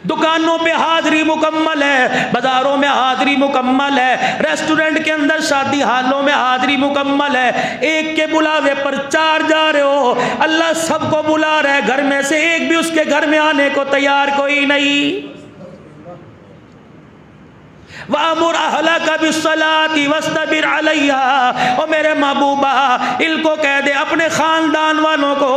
دکانوں پہ حاضری مکمل ہے، بازاروں میں حاضری مکمل ہے، ریسٹورنٹ کے اندر شادی حالوں میں حاضری مکمل ہے، ایک کے بلاوے پر 4 جا رہے ہو، اللہ سب کو بلا رہا ہے، گھر میں سے ایک بھی اس کے گھر میں آنے کو تیار کوئی نہیں۔ وَأَمُرْ أَهْلَكَ بِالصَّلَاةِ وَاسْتَبِرْ عَلَيْهَا، اور میرے محبوبہ ان کو کہہ دے، اپنے خاندان والوں کو،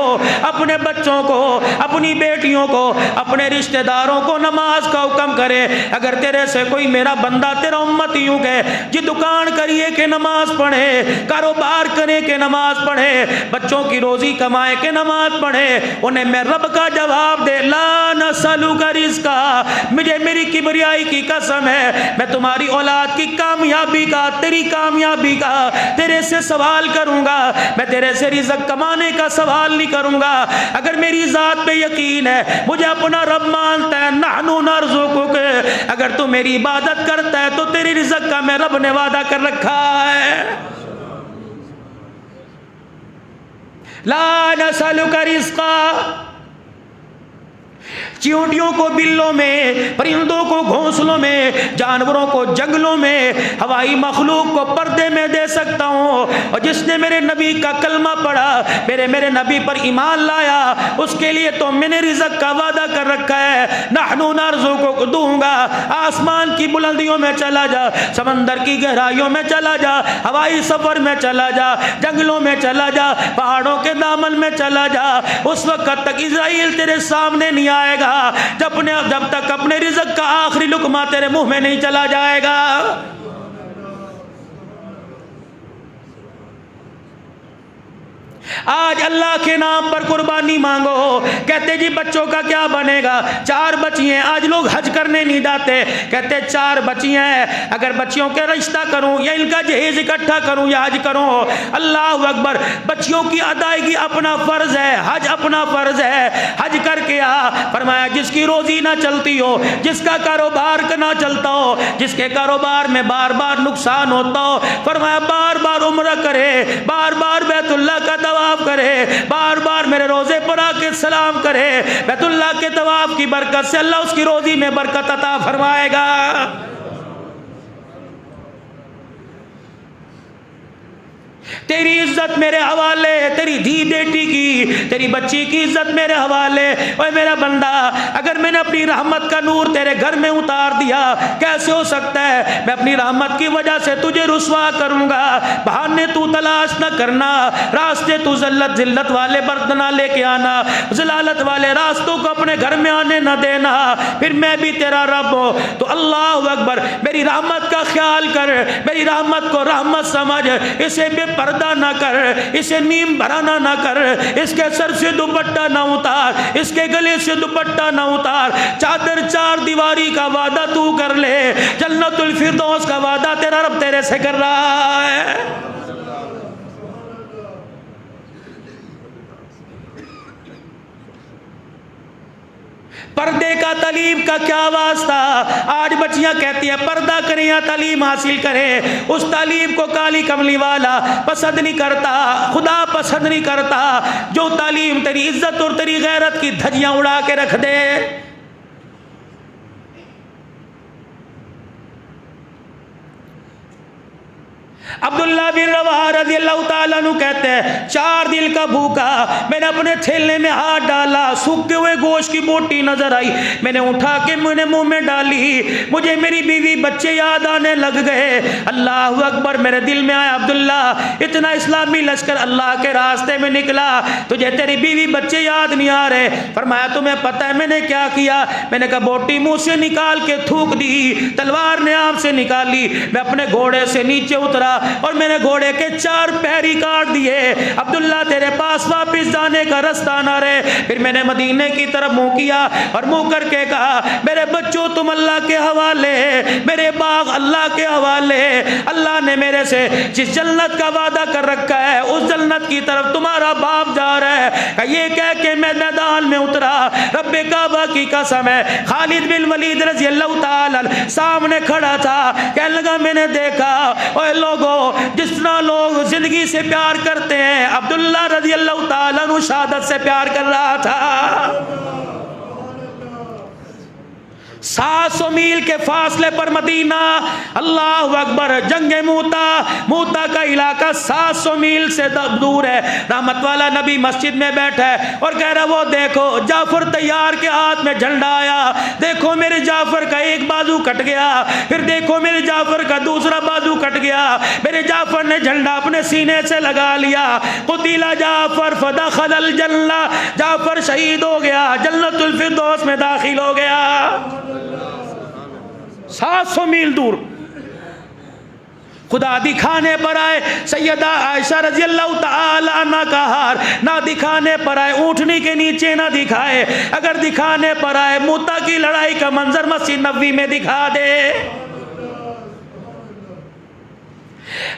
اپنے بچوں کو، اپنی بیٹیوں کو، اپنے رشتہ داروں کو نماز کا حکم کرے۔ اگر تیرے سے کوئی میرا بندہ تیرا امتی یوں کہ جی دکان کریے کہ نماز پڑھے، کاروبار کرے کہ نماز پڑھے، بچوں کی روزی کمائے کہ نماز پڑھے، انہیں میں رب کا جواب دے، لا نسألک رزقا، مجھے میری کبریائی کی قسم ہے میں تمہاری اولاد کی کامیابی کا، تیری کامیابی کا تیرے سے سوال کروں گا، میں تیرے سے رزق کمانے کا سوال نہیں کروں گا۔ اگر میری ذات پہ یقین ہے، مجھے اپنا رب مانتا ہے، نحن نرزقک، اگر تو میری عبادت کرتا ہے تو تیری رزق کا میں رب نے وعدہ کر رکھا ہے۔ لا نسألک رزقا، چیونٹیوں کو بلوں میں، پرندوں کو گھونسلوں میں، جانوروں کو جنگلوں میں، ہوائی مخلوق کو پردے میں دے سکتا ہوں، اور جس نے میرے نبی کا کلمہ پڑھا، میرے نبی پر ایمان لایا، اس کے لیے تو میں نے رزق کا وعدہ کر رکھا ہے۔ نحن نرزقک، دوں گا، آسمان کی بلندیوں میں چلا جا، سمندر کی گہرائیوں میں چلا جا، ہوائی سفر میں چلا جا، جنگلوں میں چلا جا، پہاڑوں کے دامن میں چلا جا، اس وقت تک اسرائیل تیرے سامنے نہیں آئے گا جب تک اپنے رزق کا آخری لقمہ تیرے منہ میں نہیں چلا جائے گا۔ آج اللہ کے نام پر قربانی مانگو، کہتے جی بچوں کا کیا بنے گا، 4 بچی ہیں، آج لوگ حج کرنے نہیں جاتے، کہتے 4 بچی ہیں، اگر بچیوں کے رشتہ کروں یا ان کا جہیز اکٹھا کروں یا حج کروں، اللہ اکبر، بچیوں کی ادائیگی اپنا فرض ہے، حج اپنا فرض ہے، حج کر کے آ۔ فرمایا جس کی روزی نہ چلتی ہو، جس کا کاروبار نہ چلتا ہو، جس کے کاروبار میں بار بار نقصان ہوتا ہو، فرمایا بار بار عمرہ کرے، بار بار بیت اللہ کا طواف کرے، بار بار میرے روزے پر آ کے سلام کرے، بیت اللہ کے طواف کی برکت سے اللہ اس کی روزی میں برکت عطا فرمائے گا۔ تیری عزت میرے حوالے، تیری دھی بیٹی کی، تیری بچی کی عزت میرے حوالے۔ اوے میرا بندہ، اگر میں نے اپنی رحمت کا نور تیرے گھر میں اتار دیا، کیسے ہو سکتا ہے میں اپنی رحمت کی وجہ سے تجھے رسوا کروں گا؟ بہانے تو تلاش نہ کرنا، راستے تو ذلت والے برتن نہ لے کے آنا، ذلالت والے راستوں کو اپنے گھر میں آنے نہ دینا، پھر میں بھی تیرا رب ہوں۔ تو اللہ اکبر، میری رحمت کا خیال کر، میری رحمت کو رحمت سمجھ، اسے بے پردہ نہ کر، اسے نیم بھرانا نہ کر، اس کے سر سے دوپٹہ نہ اتار، اس کے گلے سے دوپٹہ نہ اتار، چادر 4 دیواری کا وعدہ تو کر لے، جنت الفردوس کا وعدہ تیرا رب تیرے سے کر رہا ہے۔ پردے کا تعلیم کا کیا واسطہ؟ آج بچیاں کہتی ہیں پردہ کریں یا تعلیم حاصل کریں، اس تعلیم کو کالی کملی والا پسند نہیں کرتا، خدا پسند نہیں کرتا جو تعلیم تیری عزت اور تیری غیرت کی دھجیاں اڑا کے رکھ دے۔ عبداللہ بن رواحہ رضی اللہ تعالیٰ عنہ کہتے ہیں 4 دن کا بھوکا، میں نے اپنے تھیلے میں ہاتھ ڈالا، سوکھے ہوئے گوشت کی بوٹی نظر آئی، میں نے اٹھا کے منہ میں ڈالی، مجھے میری بیوی بچے یاد آنے لگ گئے۔ اللہ اکبر، میرے دل میں آیا عبداللہ، اتنا اسلامی لشکر اللہ کے راستے میں نکلا، تجھے تیری بیوی بچے یاد نہیں آ رہے؟ فرمایا تمہیں پتہ ہے میں نے کیا کیا؟ میں نے کہا بوٹی منہ سے نکال کے تھوک دی، تلوار نے آنکھ سے نکالی، میں اپنے گھوڑے سے نیچے اترا اور میں نے گھوڑے کے 4 پہری کاٹ دیے۔ عبداللہ تیرے پاس واپس جانے کا راستہ نہ رہے۔ پھر میں نے مدینے کی طرف منہ کیا اور منہ کر کے کہا میرے بچوں تم اللہ کے حوالے، میرے باغ اللہ کے حوالے، اللہ نے میرے سے جس جنت کا وعدہ کر رکھا ہے اس جنت کی طرف تمہارا باپ جا رہا ہے۔ یہ کہہ کے میں میدان میں اترا، رب کعبہ کی قسم ہے خالد بن ولید رضی اللہ تعالی سامنے کھڑا تھا، کہنے لگا میں نے دیکھا اوے لوگوں جس طرح لوگ زندگی سے پیار کرتے ہیں عبداللہ رضی اللہ تعالیٰ عنہ شہادت سے پیار کر رہا تھا۔ 700 میل کے فاصلے پر مدینہ. اللہ اکبر. جنگ موتا کا علاقہ 700 میل سے دور ہے. رحمت والا نبی مسجد میں بیٹھا ہے اور کہہ رہا وہ دیکھو جعفر تیار کے ہاتھ میں جھنڈا آیا, دیکھو میرے جعفر کا ایک بازو کٹ گیا, پھر دیکھو میرے جعفر کا دوسرا بازو کٹ گیا, میرے جعفر نے جھنڈا اپنے سینے سے لگا لیا. قتل جعفر فدخل الجنہ, جعفر شہید ہو گیا, جنت الفردوس میں داخل ہو گیا. 700 میل دور. خدا دکھانے پر آئے سیدہ عائشہ رضی اللہ تعالی عنہ کا ہار, نہ دکھانے پر آئے اونٹنی کے نیچے نہ دکھائے, اگر دکھانے پر آئے موتا کی لڑائی کا منظر مسجد نبوی میں دکھا دے.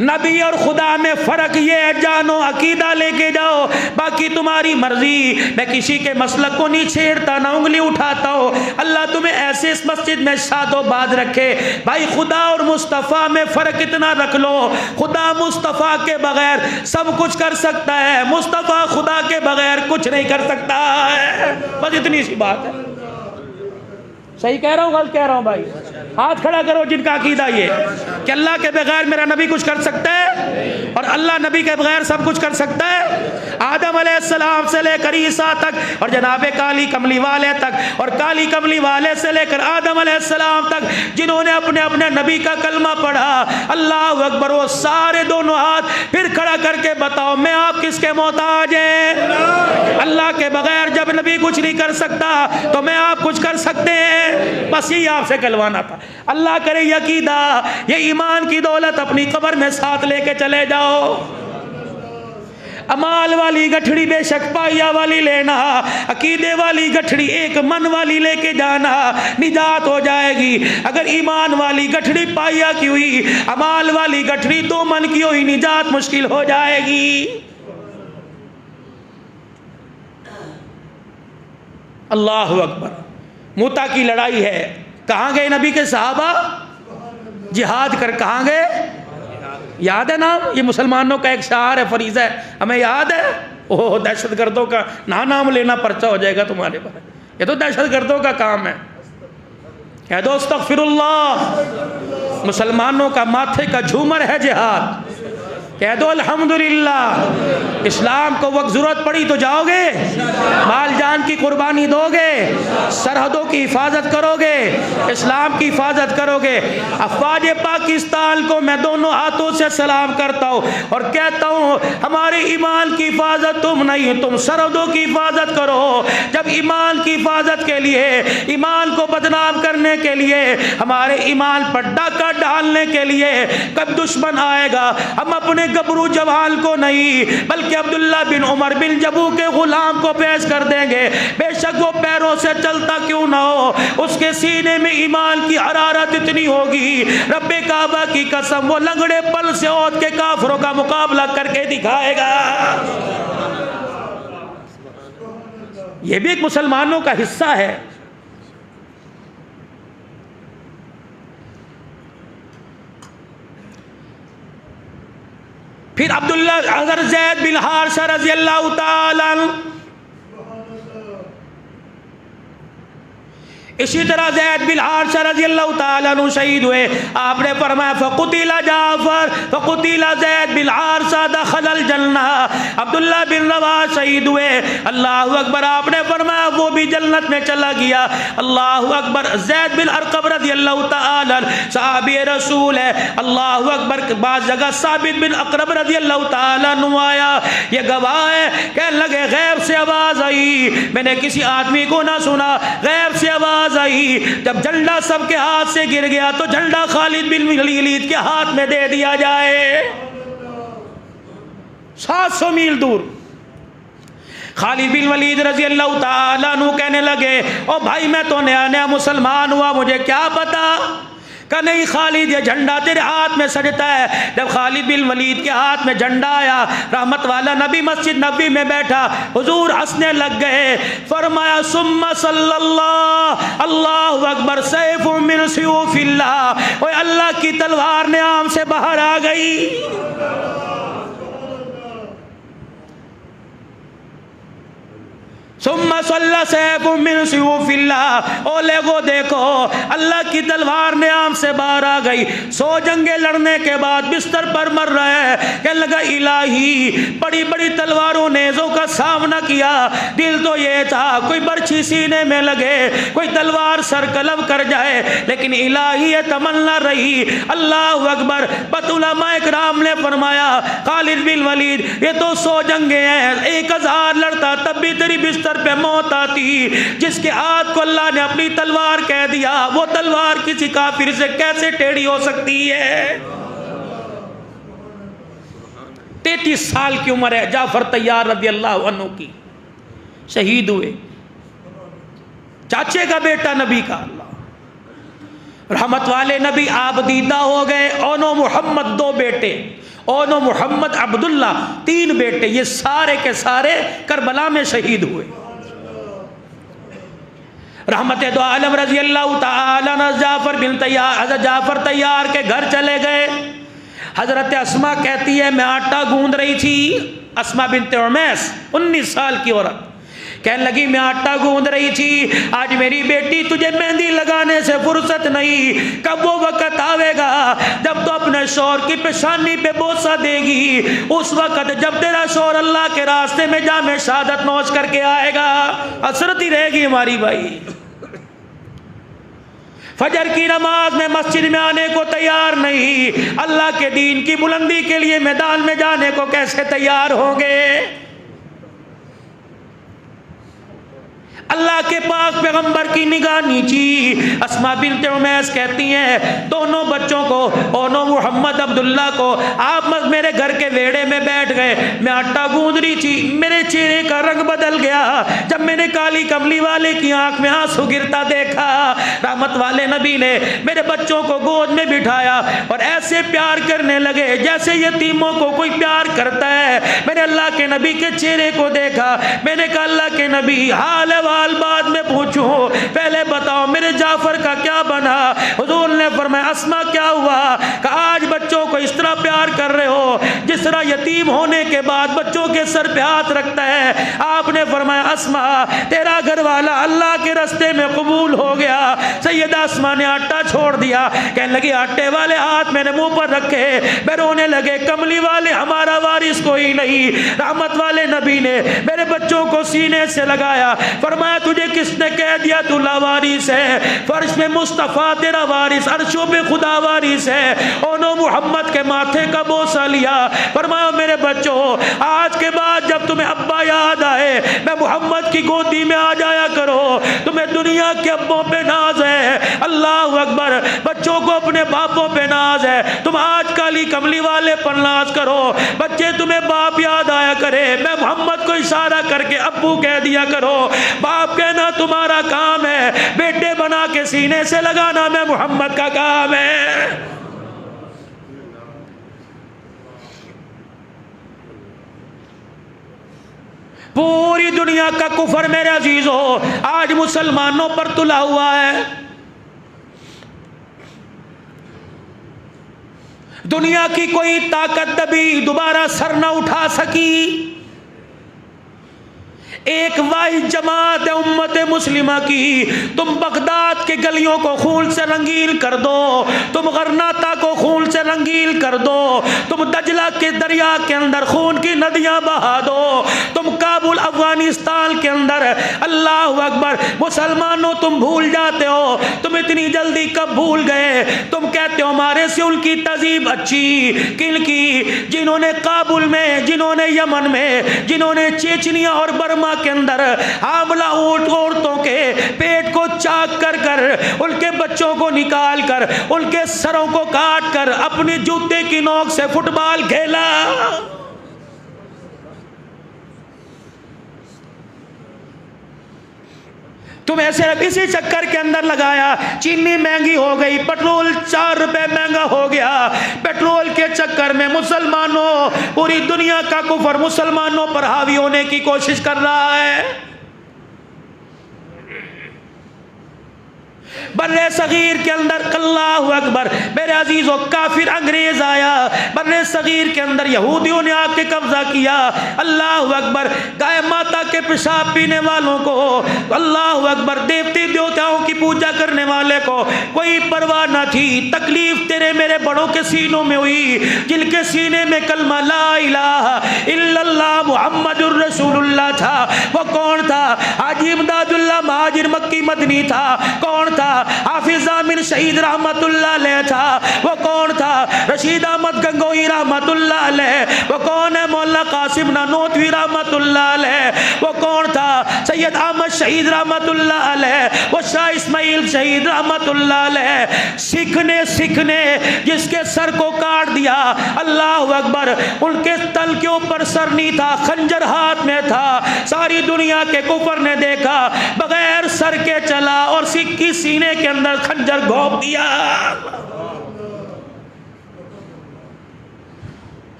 نبی اور خدا میں فرق یہ ہے, جانو عقیدہ لے کے جاؤ, باقی تمہاری مرضی. میں کسی کے مسلک کو نہیں چھیڑتا, نہ انگلی اٹھاتا ہوں. اللہ تمہیں ایسے اس مسجد میں شاد و باد رکھے. بھائی خدا اور مصطفیٰ میں فرق اتنا رکھ لو, خدا مصطفیٰ کے بغیر سب کچھ کر سکتا ہے, مصطفیٰ خدا کے بغیر کچھ نہیں کر سکتا ہے. بس اتنی سی بات ہے. صحیح کہہ رہا ہوں غلط کہہ رہا ہوں بھائی؟ ہاتھ کھڑا کرو جن کا عقیدہ یہ کہ اللہ کے بغیر میرا نبی کچھ کر سکتا ہے اور اللہ نبی کے بغیر سب کچھ کر سکتا ہے. آدم علیہ السلام سے لے کر عیسیٰ تک اور جناب کالی کملی والے تک, اور کالی کملی والے سے لے کر آدم علیہ السلام تک جنہوں نے اپنے اپنے نبی کا کلمہ پڑھا, اللہ اکبر, وہ سارے دونوں ہاتھ پھر کھڑا کر کے بتاؤ میں آپ کس کے محتاج ہیں؟ اللہ کے بغیر جب نبی کچھ نہیں کر سکتا تو میں آپ کچھ کر سکتے ہیں؟ بس یہی آپ سے کہلوانا تھا. اللہ کرے یہ عقیدہ, یہ ایمان کی دولت اپنی قبر میں ساتھ لے کے چلے جاؤ. امال والی گٹھڑی بے شک پائیا والی لینا, عقیدے والی گٹھڑی ایک من والی لے کے جانا, نجات ہو جائے گی. اگر ایمان والی گٹھڑی پائیا کی ہوئی, امال والی گٹھڑی 2 من کی ہوئی, نجات مشکل ہو جائے گی. اللہ اکبر. موتا کی لڑائی ہے, کہاں گئے نبی کے صحابہ؟ جہاد کر. کہاں گئے؟ یاد ہے نام؟ یہ مسلمانوں کا ایک شعار ہے, فریضہ ہے, ہمیں یاد ہے. اوہ دہشت گردوں کا نام لینا پرچہ ہو جائے گا تمہارے پر, یہ تو دہشت گردوں کا کام ہے. کہہ دو استغفر اللہ. مسلمانوں کا ماتھے کا جھومر ہے جہاد. کہہ دو الحمدللہ. اسلام کو وقت ضرورت پڑی تو جاؤ گے, مال جان کی قربانی دو گے, سرحدوں کی حفاظت کرو گے, اسلام کی حفاظت کرو گے. افواج پاکستان کو میں دونوں ہاتھوں سے سلام کرتا ہوں اور کہتا ہوں ہمارے ایمان کی حفاظت تم نہیں, تم سرحدوں کی حفاظت کرو. جب ایمان کی حفاظت کے لیے, ایمان کو بدنام کرنے کے لیے, ہمارے ایمان پر ڈاکہ ڈالنے کے لیے کب دشمن آئے گا, ہم اپنے گبرو جوان کو نہیں بلکہ عبداللہ بن عمر بن جبو کے غلام کو پیش کر دیں گے. بے شک وہ پیروں سے چلتا کیوں نہ ہو, اس کے سینے میں ایمان کی حرارت اتنی ہوگی, رب کعبہ کی قسم وہ لنگڑے پل سے عہد کے کافروں کا مقابلہ کر کے دکھائے گا. یہ بھی ایک مسلمانوں کا حصہ ہے. پھر عبداللہ حضرت زید بن حارثہ رضی اللہ تعالیٰ عنہ, اسی طرح زید بن حارثہ رضی اللہ تعالیٰ عنہ شہید ہوئے. آپ نے فرمایا فقتل جعفر فقتل زید بن حارثہ دخل الجنہ. عبداللہ بن رواحہ شہید ہوئے. اللہ اکبر. آپ نے فرمایا وہ بھی جنت میں چلا گیا. اللہ اکبر. زید بن ارقم رضی اللہ تعالیٰ صحابی رسول ہے. اللہ اکبر. بعض جگہ ثابت بن اقرب رضی اللہ تعالیٰ عنہ آیا, یہ گواہ ہے. کہنے لگے غیب سے آواز آئی, میں نے کسی آدمی کو نہ سنا, غیب سے آواز آئی. جب جھنڈا سب کے ہاتھ سے گر گیا تو جھنڈا خالد بن ولید کے ہاتھ میں دے دیا جائے. 700 میل دور. خالد بن ولید رضی اللہ تعالیٰ عنہ کہنے لگے او بھائی میں تو نیا نیا مسلمان ہوا, مجھے کیا پتا. کہ نہیں خالد یہ جھنڈا تیرے ہاتھ میں سجتا ہے. جب خالد بن ولید کے ہاتھ میں جھنڈا آیا, رحمت والا نبی مسجد نبی میں بیٹھا, حضور ہنسنے لگ گئے. فرمایا ثم صلی اللہ, اللہ اکبر, سیف من سیوف اللہ, اوے اللہ کی تلوار نے عام سے باہر آ گئی. ثم صلی سیف من سیوف اللہ، اولے کو دیکھو اللہ کی تلوار نے آم سے باہر آ گئی، 100 جنگیں لڑنے کے بعد بستر پر مر رہا ہے، کہنے لگا الہی بڑی بڑی تلواروں نیزوں کا سامنا کیا، دل تو یہ تھا کوئی برچھی سینے میں لگے، کوئی تلوار سر قلم کر جائے، لیکن الہی یہ تمنا رہی۔ اللہ اکبر۔ بت علماء اکرام نے فرمایا خالد بن ولید یہ تو 100 جنگیں ہیں، 1000 لڑتا تب بھی تیری بستر پہ موت آتی، جس کے ہاتھ کو اللہ نے اپنی تلوار کہہ دیا، وہ تلوار کسی کافر سے کیسے ٹیڑھی ہو سکتی ہے؟ 33 سال کی عمر ہے جعفر طیار رضی اللہ عنہ کی، شہید ہوئے، چاچے کا بیٹا نبی کا، اللہ رحمت والے نبی آپ دیدہ ہو گئے، اونو محمد 2 بیٹے، اونو محمد عبداللہ 3 بیٹے، یہ سارے کے سارے کربلا میں شہید ہوئے۔ رحمت دو عالم رضی اللہ تعالیٰ عنہ جعفر بن طیار، حضرت جعفر طیار کے گھر چلے گئے۔ حضرت اسما کہتی ہے میں آٹا گوندھ رہی تھی، اسما بنت عمیس 19 سال کی عورت کہنے لگی میں آٹا گوندھ رہی تھی، آج میری بیٹی تجھے مہندی لگانے سے فرصت نہیں، کب وہ وقت آئے گا جب تو اپنے شوہر کی پیشانی پہ بوسہ دے گی، اس وقت جب تیرا شوہر اللہ کے راستے میں جام شہادت نوش کر کے آئے گا، حسرت ہی رہے گی ہماری بھائی۔ فجر کی نماز میں مسجد میں آنے کو تیار نہیں، اللہ کے دین کی بلندی کے لیے میدان میں جانے کو کیسے تیار ہوں گے؟ اللہ کے پاک پیغمبر کی نگاہ نیچی۔ اسما بنت عمیس کہتی ہیں دونوں بچوں کو، اونو محمد عبداللہ کو، آپ میرے گھر کے ویڑے میں بیٹھ گئے، میں آٹا گوندھ رہی تھی، میرے چہرے کا رنگ بدل گیا جب میں نے کالی کملی والے کی آنکھ میں آنسو گرتا دیکھا۔ رحمت والے نبی نے میرے بچوں کو گود میں بٹھایا اور ایسے پیار کرنے لگے جیسے یتیموں کو کوئی پیار کرتا ہے۔ میں نے اللہ کے نبی کے چہرے کو دیکھا، میں نے کہا اللہ کے نبی حال بعد میں پوچھوں، پہلے بتاؤ میرے جعفر کا کیا بنا؟ حضور نے فرمایا اسما کیا ہوا؟ کہ آج بچوں کو اس طرح پیار کر رہے ہو جس طرح یتیم ہونے کے بعد بچوں کے سر پہ ہاتھ رکھتا ہے۔ آپ نے فرمایا اسما تیرا گھر والا اللہ کے راستے میں قبول ہو گیا۔ سیدہ اسما نے آٹا چھوڑ دیا، کہنے لگی آٹے والے ہاتھ میں نے منہ پر رکھے، میں رونے لگے، کملی والے ہمارا وارث کوئی نہیں۔ رحمت والے نبی نے میرے بچوں کو سینے سے لگایا، فرمایا تجھے کس نے کہہ دیا تو لاوارث ہے؟ فرش میں مصطفیٰ تیرا وارث، عرشوں پہ خدا وارث ہے۔ اونو محمد کے ماتھے کا بوسہ لیا، فرمایا میرے بچوں آج کے بعد جب تمہیں ابا یاد آئے میں محمد کی گودی میں آ جایا کرو، تمہیں دنیا کے ابوں پہ ناز ہے۔ اللہ اکبر، بچوں کو اپنے باپوں پہ ناز ہے، تم آج کالی کملی والے پر ناز کرو، بچے تمہیں باپ یاد آیا کرے، میں محمد کو اشارہ کر کے ابو کہہ دیا کرو۔ باپ کہنا تمہارا کام ہے، بیٹے بنا کے سینے سے لگانا میں محمد کا کام ہے۔ پوری دنیا کا کفر میرے عزیزو آج مسلمانوں پر تلا ہوا ہے۔ دنیا کی کوئی طاقت کبھی دوبارہ سر نہ اٹھا سکی۔ ایک واحد جماعت ہے امت مسلمہ کی، تم بغداد کے گلیوں کو خون سے رنگین کر دو، تم غرناطہ کو خون سے رنگین کر دو، تم دجلہ کے دریا کے اندر خون کی ندیاں بہا دو، تم کابل افغانستان کے اندر، اللہ اکبر، مسلمانوں تم بھول جاتے ہو، تم اتنی جلدی کب بھول گئے؟ تم کہتے ہو ہمارے سے ان کی تہذیب اچھی، کن کی؟ جنہوں نے کابل میں، جنہوں نے یمن میں، جنہوں نے چیچنیا اور برما کے اندر حاملہ عورتوں کے پیٹ کو چاک کر کر ان کے بچوں کو نکال کر ان کے سروں کو کاٹ کر اپنی جوتے کی نوک سے فٹ بال کھیلا۔ تمہیں صرف اسی چکر کے اندر لگایا، چینی مہنگی ہو گئی، پیٹرول 4 روپے مہنگا ہو گیا، پیٹرول کے چکر میں مسلمانوں، پوری دنیا کا کفر مسلمانوں پر حاوی ہونے کی کوشش کر رہا ہے۔ برے صغیر کے اندر اللہ اکبر میرے عزیزو کافر انگریز آیا، برے صغیر کے اندر یہودیوں نے آ کے قبضہ کیا، اللہ اکبر گائے ماتا کے پیشاب پینے والوں کو، اللہ اکبر دیوتی دیوتاؤں کی پوجا کرنے والے کو کوئی پرواہ نہ تھی۔ تکلیف تیرے میرے بڑوں کے سینوں میں ہوئی، جن کے سینے میں کلمہ لا الہ الا اللہ محمد الرسول اللہ تھا۔ وہ کون تھا؟ حاجی امداد اللہ مہاجر مکی مدنی تھا۔ کون تھا؟ حافظ امین شہید رحمت اللہ علیہ تھا۔ وہ کون تھا؟ رشید احمد گنگوئی رحمت اللہ علیہ۔ وہ کون ہے؟ مولانا قاسم نانوتوی رحمت اللہ علیہ۔ وہ کون تھا؟ سید احمد شہید رحمت اللہ علیہ۔ وہ شاہ اسماعیل شہید رحمت اللہ علیہ۔ سکھنے جس کے سر کو کاٹ دیا، اللہ اکبر ان کے تل کے اوپر سر نہیں تھا، خنجر ہاتھ میں تھا۔ ساری دنیا کے کفر نے دیکھا، بغیر سر کے چلا اور سکھ کی سینے کے اندر خنجر گھونپ دیا۔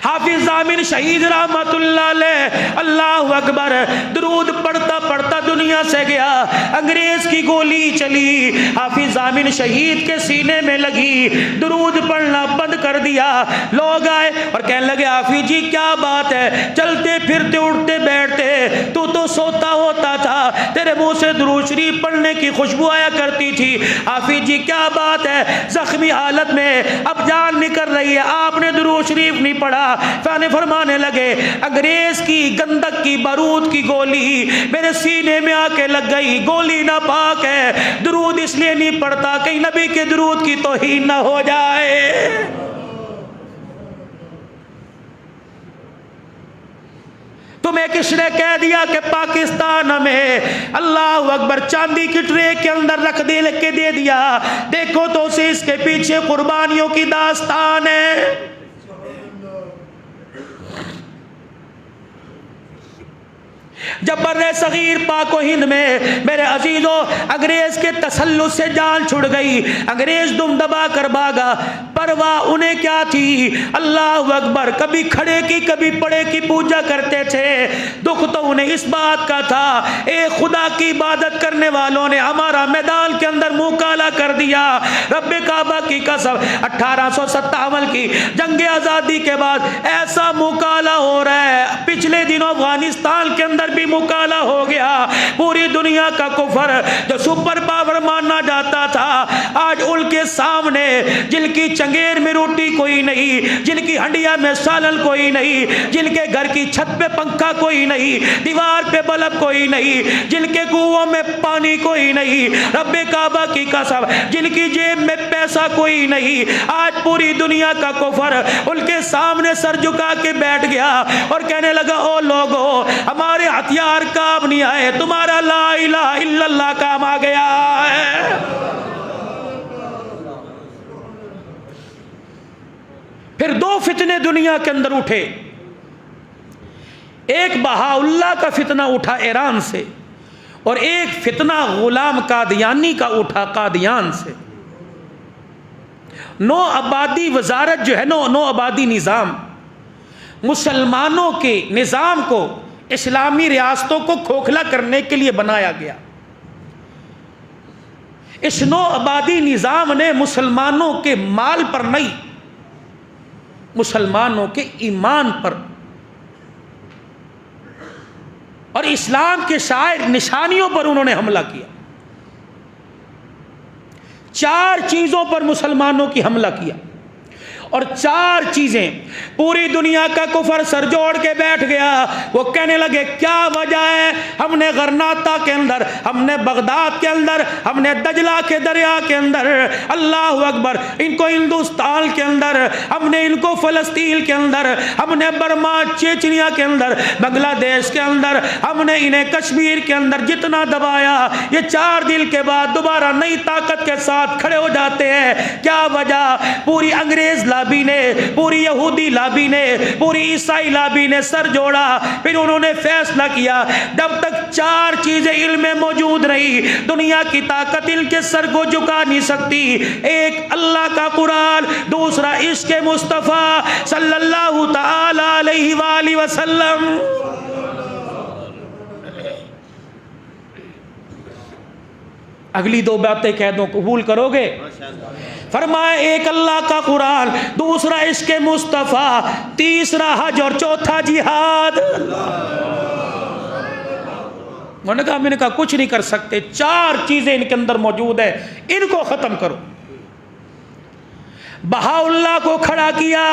حافظ امین شہید رحمت اللہ علیہ، اللہ اکبر درود پڑھتا پڑھتا دنیا سے گیا۔ انگریز کی گولی چلی، حافظ امین شہید کے سینے میں لگی، درود پڑھنا بند کر دیا۔ لوگ آئے اور کہنے لگے حافظ جی کیا بات ہے، چلتے پھرتے اٹھتے بیٹھتے تو سوتا ہوتا تھا، تیرے منہ سے درود شریف پڑھنے کی خوشبو آیا کرتی تھی۔ حافظ جی کیا بات ہے، زخمی حالت میں اب جان نکل رہی ہے، آپ نے درود شریف نہیں پڑھا۔ فانے فرمانے لگے انگریز کی گندک کی بارود کی گولی میرے سینے میں آ کے لگ گئی، گولی ناپاک ہے، درود اس لیے نہیں پڑھتا کہیں نبی کے درود کی توہین نہ ہو جائے۔ تمہیں کس نے کہہ دیا کہ پاکستان ہمیں اللہ اکبر چاندی کی ٹرے کے اندر رکھ دے کے دے دیا؟ دیکھو تو اسے اس کے پیچھے قربانیوں کی داستان ہے۔ جب بر صغیر پاک و ہند میں میرے عزیزوں انگریز کے تسلط سے جان چھڑ گئی، انگریز دم دبا کر بھاگا، پرواہ انہیں کیا تھی؟ اللہ اکبر کبھی کھڑے کی کبھی پڑے کی پوجا کرتے تھے۔ دکھ تو انہیں اس بات کا تھا ایک خدا کی عبادت کرنے والوں نے ہمارا میدان کے اندر منہ کالا کر دیا۔ رب کعبہ کی قسم 1857 کی جنگ آزادی کے بعد ایسا منہ کالا ہو رہا ہے، پچھلے دنوں افغانستان کے اندر بھی مکالا ہو گیا۔ پوری دنیا کا کفر جو سپر پاور مانا جاتا تھا، آج ان کے سامنے جن کی چنگیر میں روٹی کوئی نہیں، جن کی ہنڈیا میں سالن کوئی نہیں، جن کے گھر کی چھت پہ پنکھا کوئی نہیں، دیوار پہ بلب کوئی نہیں، جن کے کنووں میں پانی کوئی نہیں، رب کعبہ کی قسم جن کی جیب میں پیسہ کوئی نہیں، آج پوری دنیا کا کفر ان کے سامنے سر جھکا کے بیٹھ گیا اور کہنے لگا او لوگو ہمارے ہتھیار کام نہیں آئے، تمہارا لا الہ الا اللہ کام آ گیا ہے۔ پھر دو فتنے دنیا کے اندر اٹھے، ایک بہاء اللہ کا فتنہ اٹھا ایران سے، اور ایک فتنہ غلام قادیانی کا اٹھا قادیان سے۔ نو آبادی وزارت جو ہے نو آبادی نظام، مسلمانوں کے نظام کو، اسلامی ریاستوں کو کھوکھلا کرنے کے لیے بنایا گیا۔ اس نو آبادی نظام نے مسلمانوں کے مال پر نہیں، مسلمانوں کے ایمان پر اور اسلام کے شاعر نشانیوں پر انہوں نے حملہ کیا۔ چار چیزوں پر مسلمانوں کی حملہ کیا، اور چار چیزیں پوری دنیا کا کفر سر جوڑ کے بیٹھ گیا۔ وہ کہنے لگے کیا وجہ ہے؟ ہم نے غرناطہ کے اندر، ہم نے بغداد کے اندر، ہم نے دجلہ کے دریا کے اندر، اللہ اکبر ان کو ہندوستان کے اندر، ہم نے ان کو فلسطین کے اندر، ہم نے برما چیچنیا کے اندر، بنگلہ دیش کے اندر، ہم نے انہیں کشمیر کے اندر جتنا دبایا، یہ 4 دن کے بعد دوبارہ نئی طاقت کے ساتھ کھڑے ہو جاتے ہیں۔ کیا وجہ؟ پوری انگریز لابی نے، پوری یہودی لابی نے، پوری عیسائی لابی نے سر جوڑا۔ پھر انہوں نے فیصلہ کیا جب تک 4 چیزیں علم میں موجود رہی، دنیا کی طاقت ان کے سر کو جھکا نہیں سکتی۔ ایک اللہ کا قرآن، دوسرا عشق مصطفیٰ صلی اللہ تعالی علیہ وآلہ وسلم۔ اگلی دو باتیں کہہ دو، قبول کرو گے؟ فرمایا ایک اللہ کا قرآن، دوسرا عشق مصطفیٰ، تیسرا حج اور چوتھا جہاد۔ میں نے کہا کچھ نہیں کر سکتے، چار چیزیں ان کے اندر موجود ہیں، ان کو ختم کرو۔ بہا اللہ کو کھڑا کیا،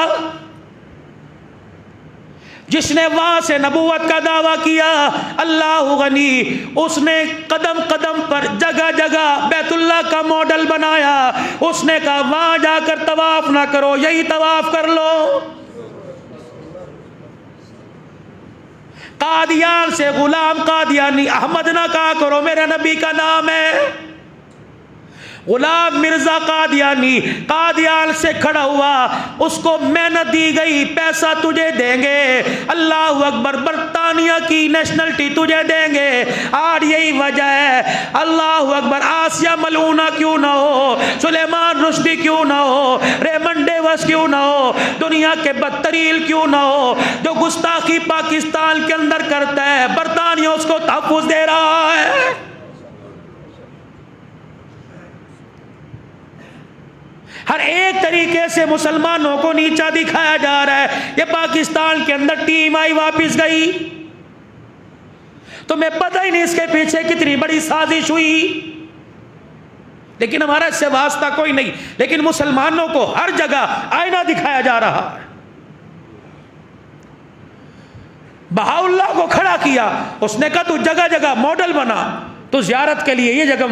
جس نے وہاں سے نبوت کا دعویٰ کیا، اللہ غنی، اس نے قدم قدم پر جگہ جگہ بیت اللہ کا ماڈل بنایا، اس نے کہا وہاں جا کر طواف نہ کرو، یہی طواف کر لو۔ قادیان سے غلام قادیانی احمد نہ کہا کرو، میرے نبی کا نام ہے۔ غلام مرزا قادیانی قادیان سے کھڑا ہوا، اس کو محنت دی گئی، پیسہ تجھے دیں گے، اللہ اکبر، برطانیہ کی نیشنلٹی تجھے دیں گے۔ آج یہی وجہ ہے، اللہ اکبر، آسیہ ملعونہ کیوں نہ ہو، سلیمان رشدی کیوں نہ ہو، ریمنڈ ڈیوس کیوں نہ ہو، دنیا کے بدترین کیوں نہ ہو، جو گستاخی پاکستان کے اندر کرتا ہے، برطانیہ اس کو تحفظ دے رہا ہے۔ ہر ایک طریقے سے مسلمانوں کو نیچا دکھایا جا رہا ہے۔ یہ پاکستان کے اندر ٹیم آئی، واپس گئی، تمہیں پتہ ہی نہیں اس کے پیچھے کتنی بڑی سازش ہوئی، لیکن ہمارا اس سے واسطہ کوئی نہیں، لیکن مسلمانوں کو ہر جگہ آئینہ دکھایا جا رہا ہے۔ بہا اللہ کو کھڑا کیا، اس نے کہا تو جگہ جگہ ماڈل بنا، تو زیارت کے لیے یہ جگہ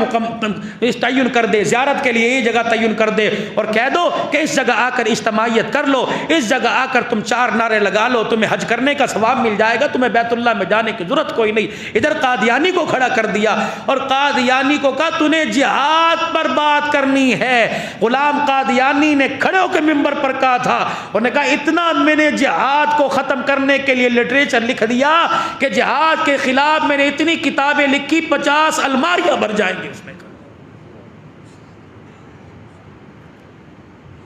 تعین کر دے، زیارت کے لیے یہ جگہ تعین کر دے، اور کہہ دو کہ اس جگہ آ کر اجتماعیت کر لو، اس جگہ آ کر تم 4 نعرے لگا لو، تمہیں حج کرنے کا ثواب مل جائے گا، تمہیں بیت اللہ میں جانے کی ضرورت کوئی نہیں۔ ادھر قادیانی کو کھڑا کر دیا، اور قادیانی کو کہا تو نے جہاد پر بات کرنی ہے۔ غلام قادیانی نے کھڑے ہو کے ممبر پر کہا تھا، انہوں نے کہا اتنا میں نے جہاد کو ختم کرنے کے لیے لٹریچر لکھ دیا کہ جہاد کے خلاف میں نے اتنی کتابیں لکھی، 50 الماریاں بھر جائیں گی۔ اس میں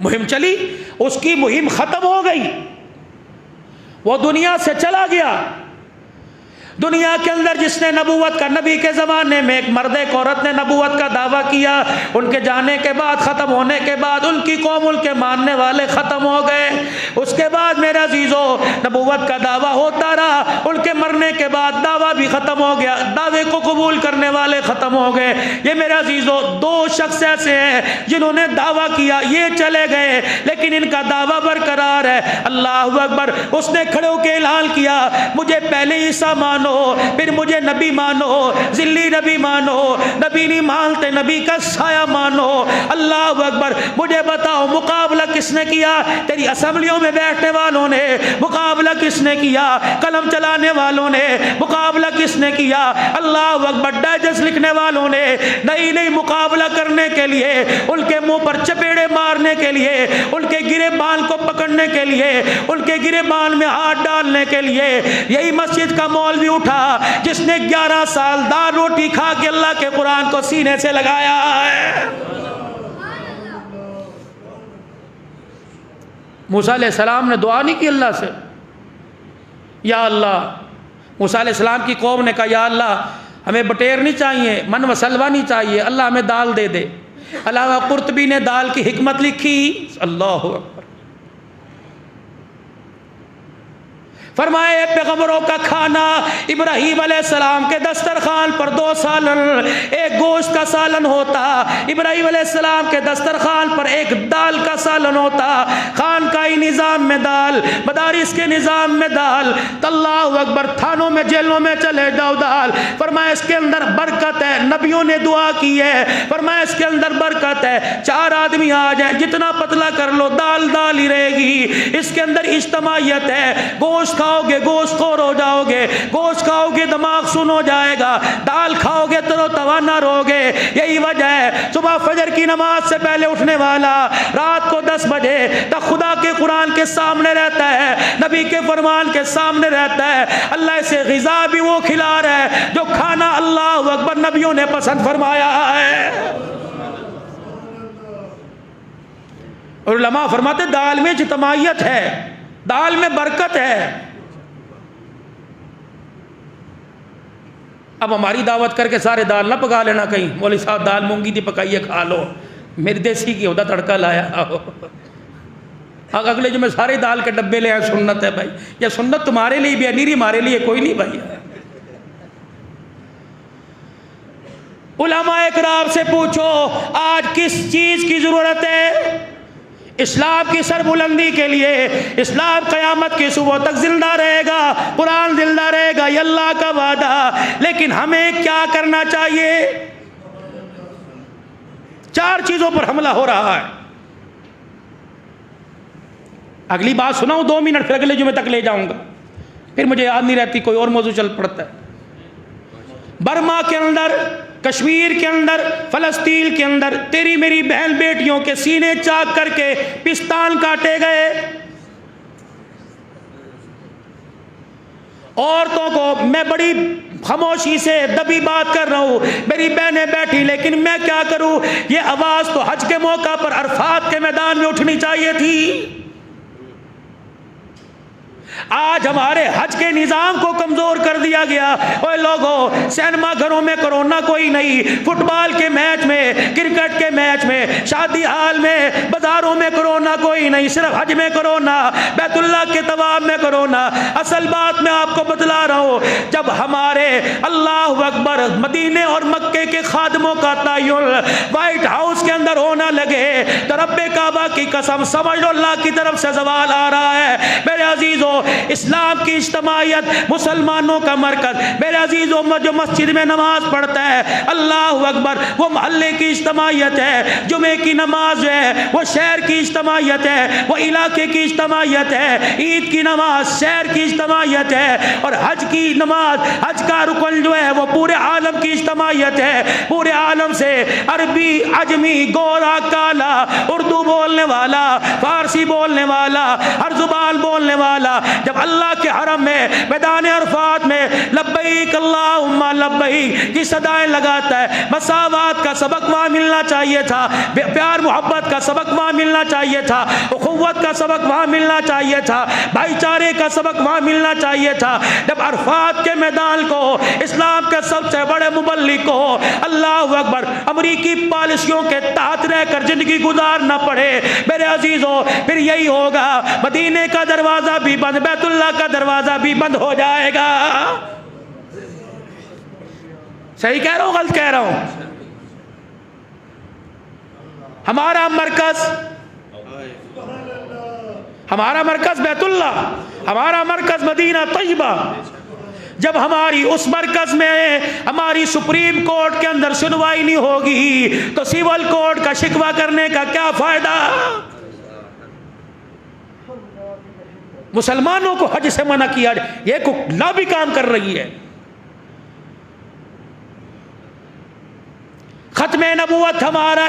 مہم چلی، اس کی مہم ختم ہو گئی، وہ دنیا سے چلا گیا۔ دنیا کے اندر جس نے نبوت کا، نبی کے زمانے میں ایک مرد ایک عورت نے نبوت کا دعویٰ کیا، ان کے جانے کے بعد، ختم ہونے کے بعد ان کی قوم، ان کے ماننے والے ختم ہو گئے۔ اس کے بعد میرے عزیزو نبوت کا دعویٰ ہوتا رہا، ان کے مرنے کے بعد دعویٰ بھی ختم ہو گیا، دعوے کو قبول کرنے والے ختم ہو گئے۔ یہ میرے عزیزو 2 شخص ایسے ہیں جنہوں نے دعویٰ کیا، یہ چلے گئے، لیکن ان کا دعویٰ برقرار ہے۔ اللہ اکبر، اس نے کھڑے ہو کے اعلان کیا مجھے پہلے عیسیٰ مانو، پھر مجھے نبی مانو، ذلی نبی مانو، نبی نہیں مانتے نبی کا سایہ مانو۔ اللہ اکبر، مجھے بتاؤ مقابلہ کس نے کیا؟ تیری اسمبلیوں میں بیٹھنے والوں نے مقابلہ کس نے کیا؟ قلم چلانے والوں نے مقابلہ کس نے کیا؟ اللہ اکبر، ڈائجسٹ لکھنے والوں نے نہیں مقابلہ کرنے کے لیے، ان کے منہ پر چپیڑے مارنے کے لیے، ان کے گرے بال کو پکڑنے کے لیے، ان کے گرے بال میں ہاتھ ڈالنے کے لیے یہی مسجد کا مولوی اٹھا جس نے 11 سال دال روٹی کھا کے اللہ کے قرآن کو سینے سے لگایا ہے۔ موسیٰ علیہ السلام نے دعا نہیں کی اللہ سے، یا اللہ، موسیٰ علیہ السلام کی قوم نے کہا یا اللہ ہمیں بٹیر نہیں چاہیے، من و سلوہ نہیں چاہیے، اللہ ہمیں دال دے دے۔ علامہ قرطبی نے دال کی حکمت لکھی، اللہ اکبر، فرمائے پیغمبروں کا کھانا ابراہیم علیہ السلام کے دسترخوان پر 2 سالن، ایک گوشت کا سالن ہوتا، ابراہیم علیہ السلام کے دسترخوان پر ایک دال کا سالن ہوتا، خانقاہی نظام میں دال، مدارس کے نظام میں دال، اللہ اکبر، تھانوں میں جیلوں میں چلے جاؤ دال۔ فرمایا اس کے اندر برکت ہے، نبیوں نے دعا کی ہے، فرمایا اس کے اندر برکت ہے، 4 آدمی آ جائیں جتنا پتلا کر لو دال دال ہی رہے گی، اس کے اندر اجتماعیت ہے۔ گوشت کھاؤ گے گوشت خور ہو جاؤ گے، گوشت کھاؤ گے دماغ سن ہو جائے گا، دال کھاؤ گے تر و توانا رہو گے۔ یہی وجہ ہے صبح فجر کی نماز سے پہلے اٹھنے والا رات کو 10 بجے تک خدا کے قرآن کے سامنے رہتا ہے، نبی کے فرمان کے سامنے رہتا ہے، اللہ اسے غذا بھی وہ کھلا رہا ہے جو کھانا اللہ اکبر نبیوں نے پسند فرمایا ہے۔ اور علماء فرماتے دال میں اجتماعیت ہے، دال میں برکت ہے۔ اب ہماری دعوت کر کے سارے دال نہ پکا لینا کہیں، مولوی صاحب دال مونگی تھی پکائیے کھا لو، میری دیسی کی ہوتا تڑکا لایا ہو۔ اگلے جو میں سارے دال کے ڈبے لے آئے، سنت ہے بھائی، یا سنت تمہارے لیے بھی ہے، نیری ہمارے لیے کوئی نہیں بھائی۔ علماء اکرام سے پوچھو آج کس چیز کی ضرورت ہے؟ اسلام کی سربلندی کے لیے، اسلام قیامت کی صبح تک زندہ رہے گا، قرآن زندہ رہے گا، یہ اللہ کا وعدہ۔ لیکن ہمیں کیا کرنا چاہیے؟ 4 چیزوں پر حملہ ہو رہا ہے۔ اگلی بات سناؤں 2 منٹ، پھر اگلے جمعے تک لے جاؤں گا، پھر مجھے یاد نہیں رہتی، کوئی اور موضوع چل پڑتا ہے۔ برما کے اندر، کشمیر کے اندر، فلسطین کے اندر تیری میری بہن بیٹیوں کے سینے چاک کر کے پستان کاٹے گئے۔ عورتوں کو میں بڑی خاموشی سے دبی بات کر رہا ہوں، میری بہنیں بیٹھی، لیکن میں کیا کروں؟ یہ آواز تو حج کے موقع پر عرفات کے میدان میں اٹھنی چاہیے تھی۔ آج ہمارے حج کے نظام کو کمزور کر دیا گیا۔ اوے لوگوں، سینما گھروں میں کرونا کوئی نہیں، فٹ بال کے میچ میں، کرکٹ کے میچ میں، شادی ہال میں، بازاروں میں کرونا کوئی نہیں، صرف حج میں کرونا، بیت اللہ کے طواف میں کرونا۔ اصل بات میں آپ کو بتلا رہا ہوں، جب ہمارے اللہ اکبر مدینے اور مکے کے خادموں کا تعین وائٹ ہاؤس کے اندر ہونا لگے تو رب کعبہ کی قسم سمجھ لو اللہ کی طرف سے زوال آ رہا ہے۔ میرے عزیزوں، اسلام کی اجتماعیت، مسلمانوں کا مرکز، میرے عزیزوں جو مسجد میں نماز پڑھتا ہے اللہ اکبر وہ محلے کی اجتماعیت ہے، جمعے کی نماز ہے وہ شہر کی اجتماعیت ہے، وہ علاقے کی اجتماعیت ہے، عید کی نماز شہر کی اجتماعیت ہے، اور حج کی نماز، حج کا رکن جو ہے وہ پورے عالم کی اجتماعیت ہے۔ پورے عالم سے عربی، عجمی، گورا، کالا، اردو بولنے والا، فارسی بولنے والا، ہر زبان بولنے والا جب اللہ کے حرم میں میدان عرفات میں لبیک اللہم لبیک کی صدائیں لگاتا ہے، مساوات کا سبق وہاں ملنا چاہیے تھا، پیار محبت کا سبق وہاں ملنا چاہیے تھا، اخوت کا سبق وہاں ملنا چاہیے تھا، بھائی چارے کا سبق وہاں ملنا چاہیے تھا۔ جب عرفات کے میدان کو اسلام کے سب سے بڑے مبلغ کو اللہ اکبر امریکی پالیسیوں کے تحت رہ کر زندگی گزارنا پڑے، میرے عزیزوں پھر یہی ہوگا، مدینے کا دروازہ بھی بند، بیت اللہ کا دروازہ بھی بند ہو جائے گا۔ صحیح کہہ رہا ہوں غلط کہہ رہا ہوں؟ ہمارا مرکز بیت اللہ، ہمارا مرکز مدینہ طیبہ، جب ہماری اس مرکز میں ہماری سپریم کورٹ کے اندر سنوائی نہیں ہوگی تو سیول کورٹ کا شکوہ کرنے کا کیا فائدہ؟ مسلمانوں کو حج سے منع کیا جائے، یہ کو لابی کام کر رہی ہے۔ ختم نبوت ہمارا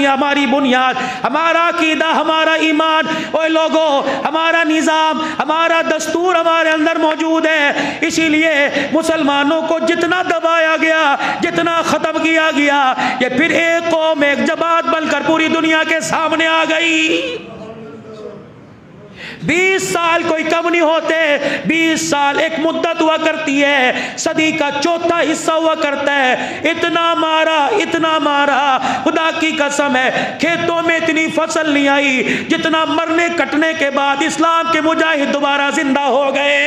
ہماری بنیاد، ہمارا عقیدہ، ہمارا ایمان، اوے لوگوں ہمارا نظام، ہمارا دستور ہمارے اندر موجود ہے۔ اسی لیے مسلمانوں کو جتنا دبایا گیا، جتنا ختم کیا گیا، یہ پھر ایک قوم ایک جماعت بن کر پوری دنیا کے سامنے آ گئی۔ 20 سال کوئی کم نہیں ہوتے، 20 سال ایک مدت ہوا کرتی ہے، صدی کا چوتھا حصہ ہوا کرتا ہے۔ اتنا مارا خدا کی قسم ہے، کھیتوں میں اتنی فصل نہیں آئی جتنا مرنے کٹنے کے بعد اسلام کے مجاہد دوبارہ زندہ ہو گئے۔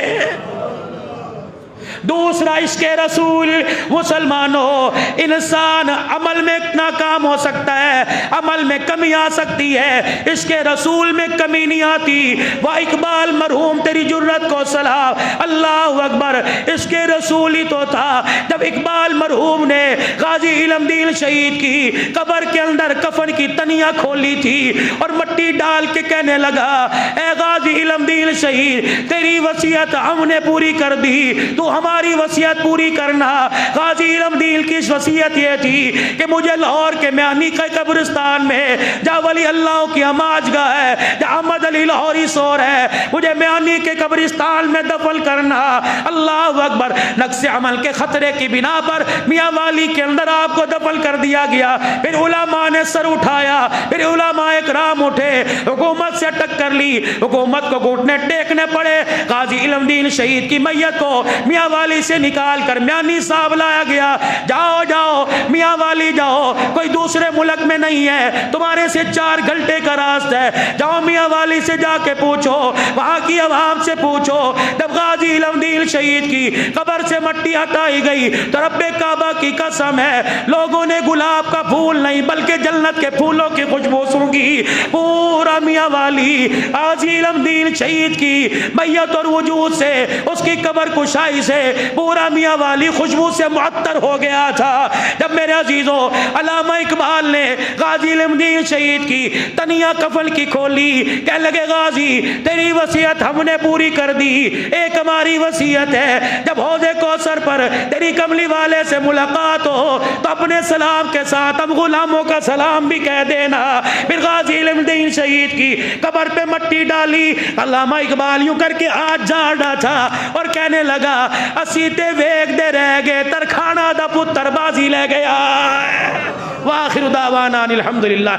دوسرا عشق رسول، مسلمانوں انسان عمل میں ناکام ہو سکتا ہے، عمل میں کمی آ سکتی ہے، عشق رسول میں کمی نہیں آتی۔ وہ اقبال مرحوم تیری جرت کو سلام، اللہ اکبر، عشق رسول ہی تو تھا۔ جب اقبال مرحوم نے غازی علم دین شہید کی قبر کے اندر کفن کی تنیاں کھولی تھی اور مٹی ڈال کے کہنے لگا، اے غازی علم دین شہید تیری وصیت ہم نے پوری کر دی، تو ہماری وصیت پوری کرنا۔ غازی علم دین کی وصیت یہ تھی کہ مجھے لاہور کے میانی کے قبرستان میں جہاں ولی اللہ کی ہماج گاہ ہے، جہاں احمد علی لاہوری سور ہے، مجھے میانی کے قبرستان میں دفن کرنا۔ اللہ اکبر، نقص عمل کے خطرے کی بنا پر میاں والی کے اندر آپ کو دفن کر دیا گیا۔ پھر علماء نے سر اٹھایا، پھر علماء اکرام اٹھے، حکومت سے ٹکر لی، حکومت کو گھٹنے ٹیکنے پڑے، غازی علم دین شہید کی میت کو میاں والی والی سے نکال کر میانی صاحب لایا گیا. جاؤ جاؤ میاں والی جاؤ, کوئی دوسرے ملک میں نہیں ہے, تمہارے سے 4 گھنٹے کا راستہ ہے, جاؤ میاں والی سے جا کے پوچھو, وہاں کی عوام سے پوچھو. جب غازی علم دین شہید کی قبر سے مٹی ہٹائی گئی تو رب کعبہ کی قسم ہے لوگوں نے گلاب کا پھول نہیں بلکہ جنت کے پھولوں کی خوشبو سونگھی. پورا میاں والی غازی علم دین شہید کی میت اور وجود سے, اس کی قبر کشائی سے پورا میاں والی خوشبو سے معطر ہو گیا تھا. جب میرے عزیزوں علامہ اقبال نے غازی علم دین شہید کی تنیا کفن کی کھولی, کہنے لگے غازی تیری وصیت ہم نے پوری کر دی, ایک ہماری وصیت ہے جب حوض کوثر پر تیری کملی والے سے ملاقات ہو تو اپنے سلام کے ساتھ ہم غلاموں کا سلام بھی کہہ دینا. پھر غازی علم دین شہید کی قبر پہ مٹی ڈالی. علامہ اقبال یوں کر کے ہاتھ جھاڑا تھا اور کہنے لگا اسی تے ویگ دے رہ گئے ترکھانا دا پتر بازی لے گیا. وآخر دعوانا الحمدللہ.